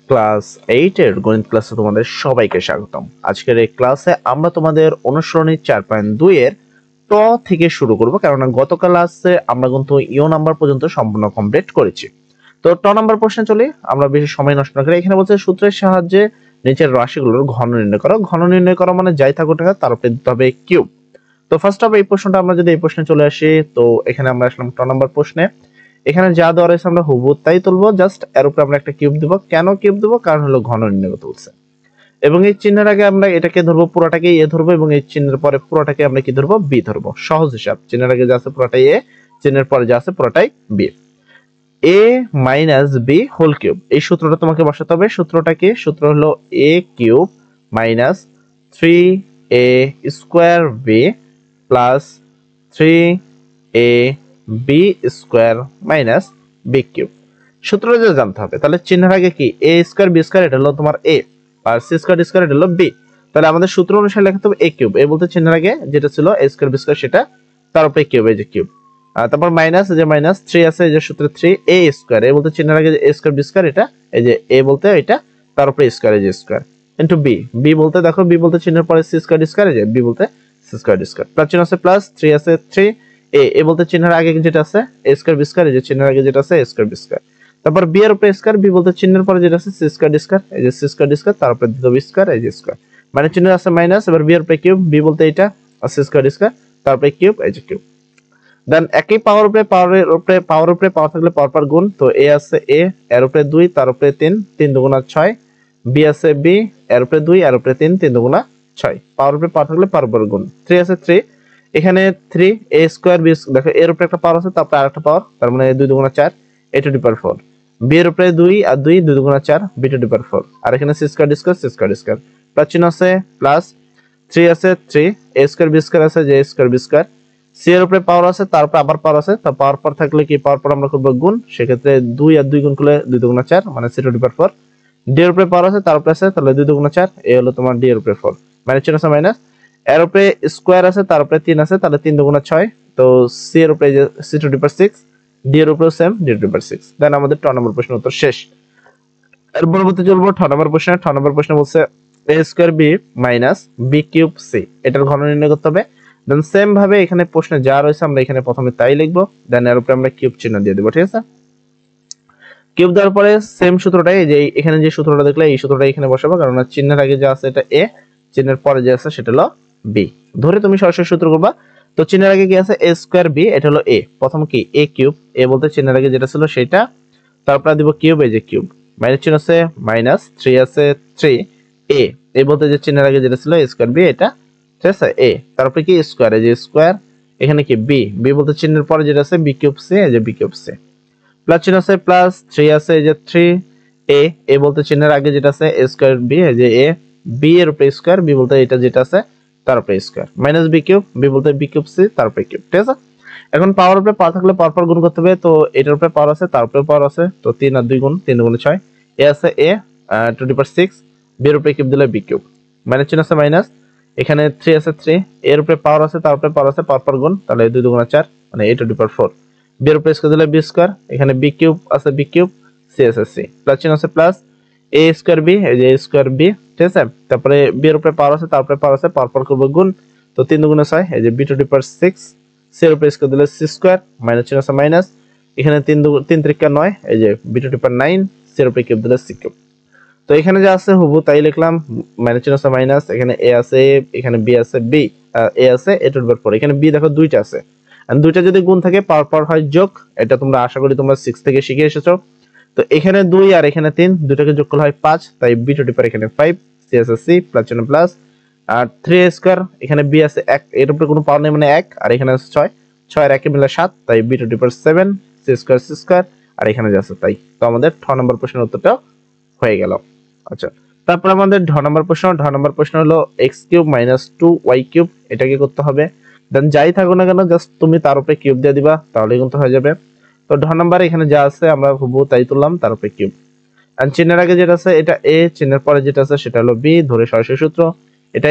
Class 8 এর গণিত ক্লাসে তোমাদের সবাইকে স্বাগতম। আজকের এই ক্লাসে আমরা তোমাদের অনুসরণী 4.2 এর ট থেকে শুরু করব, কারণ গতকাল ক্লাসে আমরা কিন্তু ইও নাম্বার পর্যন্ত সম্পূর্ণ কমপ্লিট করেছি। তো ট নাম্বার প্রশ্নে চলে, আমরা বেশি সময় নষ্ট না করে এখানে বলছে সূত্রের সাহায্যে নিচের রাশিগুলোর ঘন নির্ণয় করো। ঘন নির্ণয় করা মানে যাই থাকুক না তার উপরে দিতে হবে কিউব। তো ফার্স্ট অফ এই প্রশ্নটা আমরা যদি এই প্রশ্নে চলে আসি, তো এখানে আমরা আসলাম ট নাম্বার প্রশ্নে। এখানে যা দেওয়া রয়েছে আমরা হুবহু তাই তুলবো, জাস্ট এর উপরে আমরা একটা কিউব দিব। কেন কিউব দিব? কারণ হলো ঘন নির্ণয় করতে বলছে। এবং এই চিহ্নের আগে আমরা এটাকে ধরবো, পুরোটাকে এ ধরবো, এবং এই চিহ্নের পরে পুরোটাকে আমরা কি ধরবো? বি ধরবো। সহজ হিসাব, চিহ্নের আগে যা আছে পুরোটাই এ, চিহ্নের পরে যা আছে পুরোটাই B. A minus B whole cube, এই সূত্রটা তোমাকে বসাতে হবে। সূত্রটা কি? সূত্র হলো A cube minus 3a square B plus 3a B square minus B cube. সূত্রটা যে জানতে হবে, তাহলে চিহ্নের আগে কি এ স্কোয়ার বি স্কোয়ার, এটা হলো তোমার এ, আর সি স্কোয়ার ডি স্কোয়ার এটা হলো বি। তাহলে আমাদের সূত্র অনুসারে লিখতে হবে এ কিউব। এ বলতে চিহ্নের আগে যেটা ছিল এ স্কোয়ার বি স্কোয়ার, সেটা তার উপরে কিউব, এই যে কিউব। তারপর মাইনাস, যে মাইনাস 3 আছে, এই যে সূত্রে 3a স্কোয়ার, এ বলতে চিহ্নের আগে এ স্কোয়ার বি স্কোয়ার, এটা এই যে এ বলতে এটা তার উপরে স্কোয়ার, এই যে স্কোয়ার ইনটু বি। বি বলতে দেখো, বি বলতে চিহ্নের পরে সি স্কোয়ার ডি স্কোয়ার, এই যে বি বলতে C square D square. Plus চিহ্ন আছে প্লাস, 3 আছে 3 এ বলতে চিহ্নের আগে যেটা আছে এ স্কোয়ার বি স্কোয়ার, এই যে চিহ্নের আগে যেটা আছে এ স্কোয়ার বি স্কোয়ার। তারপর বি এর উপরে স্কোয়ার, বি বলতে চিহ্নের পরে যেটা আছে সি স্কোয়ার ডি স্কোয়ার, এই যে সি স্কোয়ার ডি স্কোয়ার, তার উপরে দিতে হবে স্কোয়ার, এই যে স্কোয়ার। মানে চিহ্ন আছে মাইনাস, এবার বি এর উপরে কিউব, বি বলতে এটা আর সি স্কোয়ার ডি স্কোয়ার, তার উপরে কিউব, এই যে কিউব। দেন একই পাওয়ার উপরে পাওয়ার থাকলে পাওয়ার গুণ। তো এ আছে এ, এর উপরে 2, তার উপরে 3, 3 দুগুণা 6। বি আছে বি, এর উপরে 2, এর উপরে 3, 3 দুগুণা 6। পাওয়ার উপরে পাওয়ার থাকলে পাওয়ার গুণ। 3 আছে 3, এখানে 3 এ স্কোয়ার বি, দেখো এর উপরে একটা পাওয়ার আছে, তারপরে আরেকটা পাওয়ার, তার মানে 2 দুগুণা 4, এ টু দি পাওয়ার 4। বি এর উপরে 2 আর 2, 2 দুগুণা 4, বি টু দি পাওয়ার 4। আর এখানে C square D square, C square D square. Plus চিহ্ন আছে প্লাস, 3 আছে 3 এ স্কোয়ার বি স্কোয়ার আছে, যে স্কোয়ার বি স্কোয়ার। সি এর উপরে পাওয়ার আছে, তারপর আবার পাওয়ার আছে, তো পাওয়ার পর থাকলে কি পাওয়ার পর আমরা করব গুণ, সেক্ষেত্রে 2 আর 2 গুণ করলে 2 দুগুণা 4, মানে C to the power 4। D এর উপরে পাওয়ার আছে, তার উপরে আছে, তাহলে 2 দুগুণা 4, এ হলো তোমার ডি এর উপরে 4। মানে চিহ্ন আছে মাইনাস, এর উপরে স্কোয়ার আছে, তার উপরে 3 আছে, তাহলে 3 দুগুণা 6। তো সি এর উপরে C to the power 6, D এর উপরে same, D to the power 6। Then আমাদের ট নম্বর প্রশ্নের উত্তর শেষ। এর পরবর্তী চলবো ঠ নম্বর প্রশ্ন। ঠ নম্বর প্রশ্ন বলছে A square B minus B cube C, এটার ঘন নির্ণয় করতে হবে। দেন সেম ভাবে এখানে প্রশ্নে যা রয়েছে আমরা এখানে প্রথমে তাই লিখবো, দেন এর উপরে আমরা কিউব চিহ্ন দিয়ে দেবো, ঠিক আছে। কিউব দেওয়ার পরে সেম সূত্রটাই, যে এখানে যে সূত্রটা দেখলে এই সূত্রটা এখানে বসাবো, কারণ চিহ্নের আগে যা আছে এটা এ, চিহ্নের পরে যে আছে সেটা হলো বি। ধরে তুমি সরাসরি সূত্র করবা। তো চিহ্নের আগে কি আছে এ স্কোয়ার বি, এটা হলো এ, প্রথম কি এ কিউব, এ বলতে চিহ্নের আগে যেটা ছিল সেটা, তারপর দিব কিউব, এই যে কিউব। মাইনাস চিহ্ন আছে মাইনাস, 3 আছে 3 এ, এ বলতে যে চিহ্নের আগে যেটা ছিল এ স্কোয়ার বি, এটা ঠিক আছে এ, তারপরে কি স্কোয়ার, এই যে স্কোয়ার। এখানে কি বি, বি বলতে চিহ্নের পরে যেটা আছে বি কিউব সি, এই যে বি কিউব সি। প্লাস চিহ্ন আছে প্লাস, 3 আছে, এই যে 3 এ, এ বলতে চিহ্নের আগে যেটা আছে এ স্কোয়ার বি, এই যে এ, বি এর উপরে স্কোয়ার, বি বলতে এটা যেটা আছে তার উপরে square, minus B cube, B বলতে বি কিউব সি, তার উপরে কিউব, ঠিক আছে। এখন পাওয়ার উপরে পাওয়ার থাকলে পাওয়ার পর গুণ করতে হবে। তো এটার উপরে পাওয়ার আছে, তার উপরে পাওয়ার আছে, তো 3 আর 2 গুণ, 3 গুণ 6। এ আছে এ টু দি পাওয়ার 6, বি এর উপরে কিউব দিলে বি কিউব। মাইনাস চিহ্ন আছে মাইনাস, এখানে 3 আছে 3, এর উপরে পাওয়ার আছে, তার উপরে পাওয়ার আছে, পাওয়ার পর গুণ, তাহলে 2 দুগুণ 4, মানে এ টু দি পাওয়ার 4। বি এর উপরে স্কয়ার দিলে বি স্কয়ার, এখানে বি কিউব আছে বি কিউব, সি আছে সি। প্লাস চিহ্ন আছে প্লাস, এ স্কয়ার বি, এই যে এ স্কয়ার বি, ঠিক আছে। তারপরে বি এর উপরে পাওয়ার আছে, তার উপরে পাওয়ার আছে, পাওয়ার পর করব গুণ, তো 3 দুগুণ 6, এই যে B to the power 6, C এর উপরে স্কয়ার দিলে সি স্কয়ার, মাইনাস চিহ্ন আছে মাইনাস, এখানে 3 ত্রিকা 9, এই যে B to the power 9, C এর উপরে কিউব দিলে সি কিউব। তো এখানে যা আছে হুবহু তাই লিখলাম, মাইনাস চিহ্ন আছে মাইনাস, এখানে এ আছে, এখানে বি আছে বি, এ আছে এ টু দি পাওয়ার 4, এখানে বি দেখো দুইটা আছে, আর দুইটা যদি গুণ থাকে পাওয়ার পর হয় যোগ, এটা তোমরা আশা করি তোমরা 6 থেকে শিখে এসেছো। তো এখানে 2 আর এখানে 3, দুটাকে যোগ করলে হয় 5, তাই বি টু দি পাওয়ার এখানে 5, সি আছে সি, প্লাস চিহ্ন প্লাস, আর 3 স্কয়ার, এখানে বি আছে 1, এর উপরে কোনো পাওয়ার নেই মানে 1, আর এখানে আছে 6, 6 আর 1 মিলে 7, তাই B to the power 7, C square, আর এখানে যা আছে তাই। তো আমাদের ঠ নম্বর প্রশ্নের উত্তরটা হয়ে গেল। আচ্ছা, তারপর আমাদের ঢ নম্বর প্রশ্ন হলো x cube minus 2y cube, এটাকে করতে হবে। দেন যাই থাকুক না কেন জাস্ট তুমি তার উপরে কিউব দিয়ে দিবা, তাহলেই কিন্তু হয়ে যাবে। তো ঢ নম্বরে এখানে যা আছে আমরা হুবহু তাই তুললাম, তার উপরে কিউব। আর চিহ্নের আগে যেটা আছে এটা এ, চিহ্নের পরে যেটা আছে সেটা হলো বি, ধরে সরাসরি সূত্র। এটা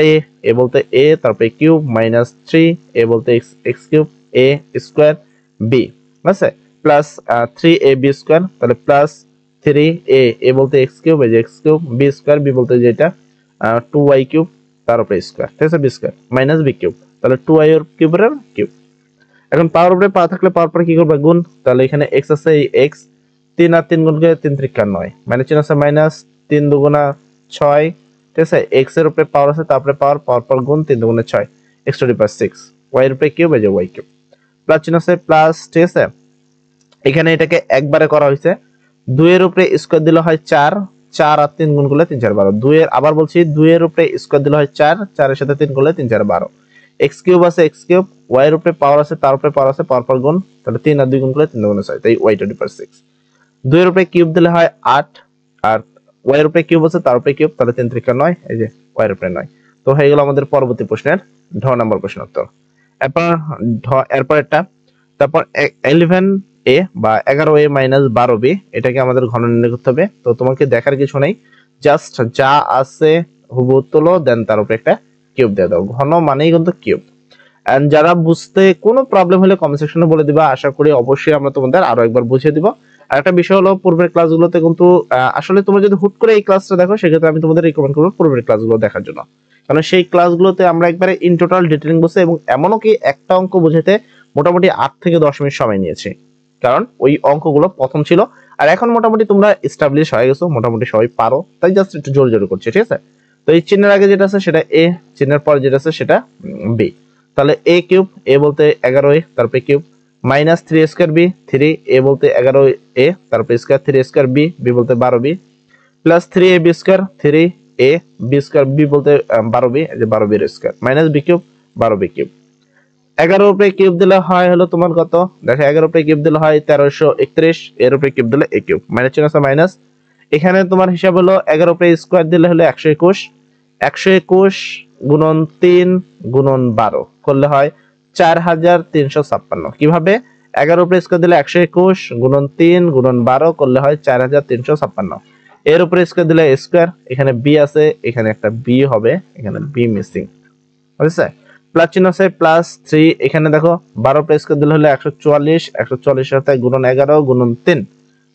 এ বলতে এ, তারপরে কিউব মাইনাস 3, এ বলতে এক্স কিউব, এ স্কোয়ার বি, আছে প্লাস 3ab স্কোয়ার, তাহলে প্লাস 3a a বলতে x কিউব, এই যে x cube, b square b বলতে যেটা 2y কিউব তার উপরে স্কয়ার, ঠিক আছে, b square minus b cube, তাহলে 2y এর কিউবের কিউব। এখন পাওয়ার উপরে পাওয়ার থাকলে পাওয়ার পরে কি করবে গুণ, তাহলে এখানে x আছে, এই x 3 আর 3 গুণ করে 3 × 9 মানে চিহ্ন আছে মাইনাস 3 দুগুণা 6, ঠিক আছে, x এর উপরে পাওয়ার আছে তারপরে পাওয়ার পর গুণ 3 দুগুণে 6 x two the power 6, y এর উপরে কিউব, এই যে y কিউব প্লাস চিহ্ন আছে প্লাস, ঠিক আছে। এখানে এটাকে একবারে করা হয়েছে, 2 এর উপরে স্কয়ার দিলে হয় 4, 4 আর 3 গুণ করলে 3 4 12, 2 এর আবার বলছি 2 এর উপরে স্কয়ার দিলে হয় 4, 4 এর সাথে 3 করলে 3 4 12, x কিউব আছে x কিউব, y এর উপরে পাওয়ার আছে তার উপরে পাওয়ার আছে পাওয়ার গুণ, তাহলে 3 আর 2 গুণ করলে 3 দুগুণে 6, তাই y টু দি পাওয়ার 6। 2 এর উপরে কিউব দিলে হয় 8 আর y এর উপরে কিউব আছে তার উপরে কিউব, তাহলে 3 3 9, এই যে y এর উপরে 9। তো হয়ে গেল আমাদের পরবর্তী প্রশ্নের ঢ নাম্বার প্রশ্নের উত্তর। এরপর একটা, তারপর 11a বা 11a মাইনাস 12b, এটাকে আমাদের ঘন নির্ণয় করতে হবে। তো তোমাকে দেখার কিছু নেই, জাস্ট যা আছে হুবহু তোলো, দেন তার উপরে একটা কিউব দিয়ে দাও, ঘন মানেই কিন্তু কিউব। এন্ড যারা বুঝতে কোনো প্রবলেম হলে কমেন্ট সেকশনে বলে দিবা, আশা করি অবশ্যই আমরা তোমাদের আরো একবার বুঝিয়ে দিব। আর একটা বিষয় হলো পূর্বের ক্লাসগুলোতে কিন্তু আসলে তোমরা যদি হুট করে এই ক্লাসটা দেখো সেক্ষেত্রে আমি তোমাদের রিকমেন্ড করবো পূর্বের ক্লাসগুলো দেখার জন্য, কারণ সেই ক্লাসগুলোতে আমরা একবারে ইন টোটাল ডিটেইলিং বসে এবং এমনও কি একটা অঙ্ক বুঝাতে মোটামুটি 8 থেকে 10 মিনিট সময় নিয়েছি, কারণ ওই অঙ্কগুলো প্রথম ছিল। আর এখন মোটামুটি তোমরা এস্টাবলিশ হয়ে গেছো, মোটামুটি সবাই পারো, তাই জাস্ট একটু জোরে জোরে করছি, ঠিক আছে। তো এই চিহ্নের আগে যেটা আছে সেটা a, চিহ্নের পরে যেটা আছে সেটা b, তাহলে a কিউব, a বলতে 11a তারপরে cube minus 3a square b, 3a বলতে 11a তারপরে square 3a square b, b বলতে 12b plus 3ab square, 3a b square b বলতে 12b, এই যে 12b এর square minus b cube 12b cube. 11 উপরে কিউব দিলে হয় হলো তোমার কত, দেখো 11 উপরে কিউব দিলে হয় 1331, এর উপরে কিউব দিলে a কিউব মাইনাস চিহ্ন আছে মাইনাস। এখানে তোমার হিসাব হলো 11 উপরে স্কয়ার দিলে হলো 121, 121 গুণন 3 গুণন 12 করলে হয় 4356। কিভাবে, 11 উপরে স্কয়ার দিলে 121 গুণন 3 গুণন 12 করলে হয় 4356, এর উপরে স্কয়ার দিলে স্কয়ার, এখানে b আছে এখানে একটা b হবে, এখানে b মিসিং, বুঝছে, প্লাস চিহ্ন আছে প্লাস 3, এখানে দেখো 12 উপরে স্কয়ার দিলে হলো 144, 144 এর সাথে গুণন 11 গুণন 3,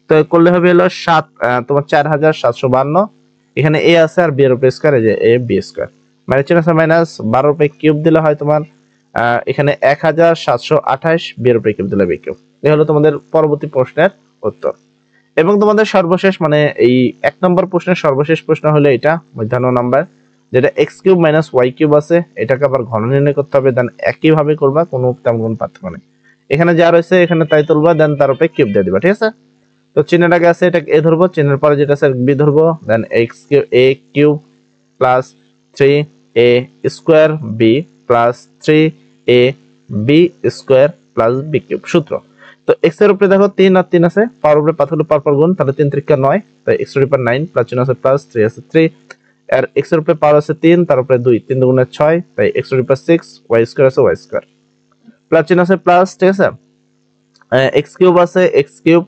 তো করলে হবে হলো 7 তোমার 4752, এখানে a আছে আর b এর উপরে স্কয়ার, এই যে a b স্কয়ার মানে চিহ্ন আছে মাইনাস, 12 উপরে কিউব দিলে হয় তোমার এখানে 1728, b এর উপরে কিউব দিলে b কিউব। এই হলো তোমাদের পরবর্তী প্রশ্নের উত্তর। এবং তোমাদের সর্বশেষ মানে এই 1 নম্বর প্রশ্নের সর্বশেষ প্রশ্ন হলো এটা মধ্যাহ্ন নাম্বার, যেটা x cube minus y cube আছে, এটাকে আবার ঘন নির্ণয় করতে হবে, দেন একই ভাবে করবা, কোনো তেমন কোনো পার্থক্য নেই, এখানে যা রয়েছে এখানে তাই তুলবা, দেন তার উপরে কিউব দিয়ে দিবা, ঠিক আছে। তো চিহ্নের আগে আছে এটা a ধরবো, চিহ্নের পরে যেটা আছে b ধরবো, দেন x cube a cube plus 3a square b plus 3a b square plus b cube. সূত্র, তো x এর উপরে দেখো 3 আর 3 আছে, পাওয়ার উপরে পাথর পার গুণ, তাহলে 3 3 9, তাই x two the power 9 plus চিহ্ন আছে প্লাস 3 আছে 3, আর x এর উপরে পাওয়ার আছে 3 তার উপরে 2, 3 দুগুণে 6, তাই x two the power 6, y square আছে y স্কয়ার প্লাস চিহ্ন আছে প্লাস, ঠিক আছে, x কিউব আছে x কিউব,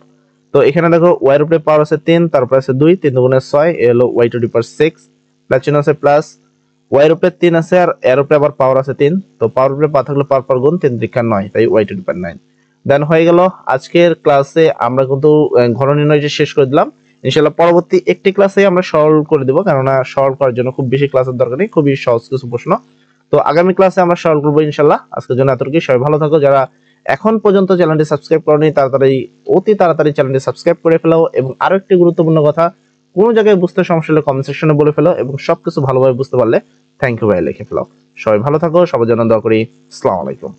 তো এখানে দেখো y এর উপরে পাওয়ার আছে 3 তার উপরে আছে 2, 3 দুগুণে 6, এ হলো y two the power 6 plus চিহ্ন আছে প্লাস, y এর উপরে 3 আছে আর এর উপরে আবার পাওয়ার আছে 3, তো পাওয়ার উপরে পা থাকলে পাওয়ার গুণ 3 3 9, তাই y টু দি পাওয়ার 9। দেন হয়ে গেল আজকের ক্লাসে আমরা কিন্তু ঘন নির্ণয় শেষ করে দিলাম। ইনশাআল্লাহ পরবর্তী একটি ক্লাসে আমরা সলভ করে দেব, কারণ সলভ করার জন্য খুব বেশি ক্লাসের দরকার নেই, খুবই সহজ কিছু প্রশ্ন। তো আগামী ক্লাসে আমরা সলভ করব ইনশাআল্লাহ। আজকের জন্য এতটুকুই, সবাই ভালো থাকো। যারা এখন পর্যন্ত চ্যানেলটি সাবস্ক্রাইব করনি অতি তাড়াতাড়ি চ্যানেলটি সাবস্ক্রাইব করে ফেলো, এবং আরো একটি গুরুত্বপূর্ণ কথা, কোন জায়গায় বুঝতে সমস্যা হলে কমেন্ট সেকশনে বলে ফেলো, এবং সবকিছু ভালোভাবে বুঝতে পারলে থ্যাংক ইউ ভাই লিখে ফেলো। সবাই ভালো থাকো, সবার জন্য দোয়া করি। আসসালামু আলাইকুম।